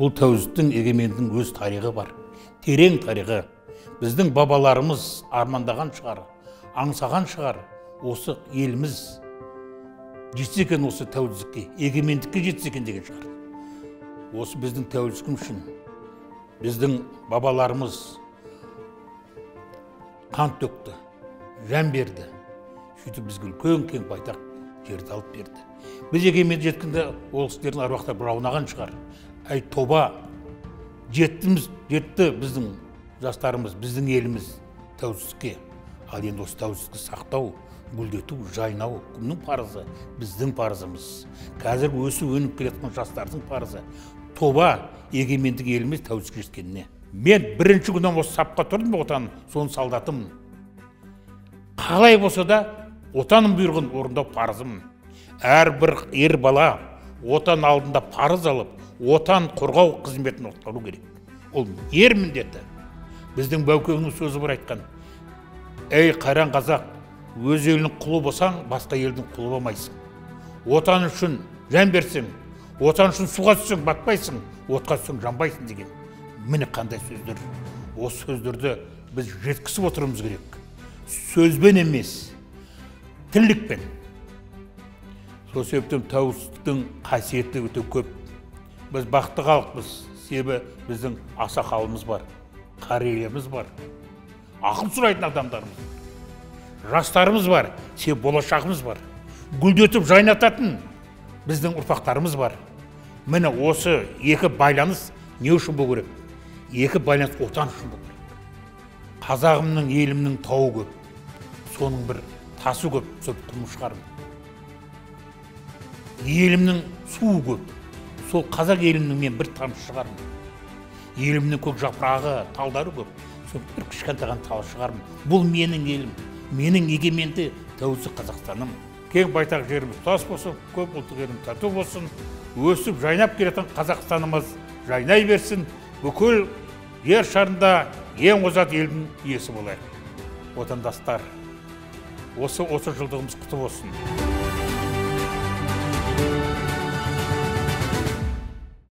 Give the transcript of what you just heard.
Бұл тәуелсіздіктің егемендіктің өз тарихы бар. Терең тарихы. Біздің бабаларымыз армандаған шығар, аңсаған шығар. Осы еліміз жетсе екен осы тәуелсіздікке, егемендікке жетсе екен деген шығар. Осы біздің тәуелсіздігіміз үшін біздің бабаларымыз қан төкті, жан берді. Сөйтіп бізге үлкен кең байтақ жерді алып берді. Біз егеменді жеткенде ол кісілердің аруақтары бір аунаған шығар. Ай тоба, жетті біздің жастарымыз, біздің еліміз тәуелсіздікке. Ал енді осы тәуелсіздікті сақтау, гүлдету, жайнау кімнің парызы? Біздің парызымыз. Қазір өсіп өніп келетін жастардың парызы. Тоба, егемендік еліміз тәуелсіздікке жеткеніне. Мен бірінші күннен осы сапқа тұрдым, отан, соны салдатым. Қалай болса да отаның бұйрығын орындау парызым. Әрбір ер бала отан алдында парыз алып, отан қорғау қызметін атқару керек. Ол ер міндеті. Біздің Баукеңнің сөзі бар айтқан. Ей қайран қазақ, өз елінің құлы болсаң, басқа елдің құлы болмайсың. Отан үшін жан берсең, отан үшін суға түссең, батпайсың, отқа түссең, жанбайсың деген. Міне қандай сөздер. Осы сөздерді біз жеткізіп отыруымыз керек. Сөзбен емес, тірлікпен. Сол себептен тәуелсіздіктің қасиеті өте көп. Біз бақытты халықпыз, себебі біздің ақсақалымыз бар, қарияларымыз бар, ақыл сұрайтын адамдарымыз бар. Жастарымыз бар, себебі болашағымыз бар. Гүлдетіп жайнататын біздің ұрпақтарымыз бар. Міне осы екі байланыс не үшін болу керек? Екі байланыс отан үшін болу керек. Қазағымның, елімнің тауы көп. Соның бір тасы көп, сол құмы шығарым. Елімнің суы көп. Сол қазақ елімнің мен бір тамшы шығарым. Елімнің көк жапырағы, талдары көп. Сол бір кішкентаған талы шығарым. Бұл менің елім, менің егеменді тәуелсіз Қазақстаным. Кең байтақ жеріміз тас болсын, көп ұлттық елім тату болсын. Өсіп жайнап келетін Қазақстанымыз жайнай берсін. Бүкіл жер шарында ең озат елдің иесі болайық. Отандастар, осы жылдығымыз құтты болсын.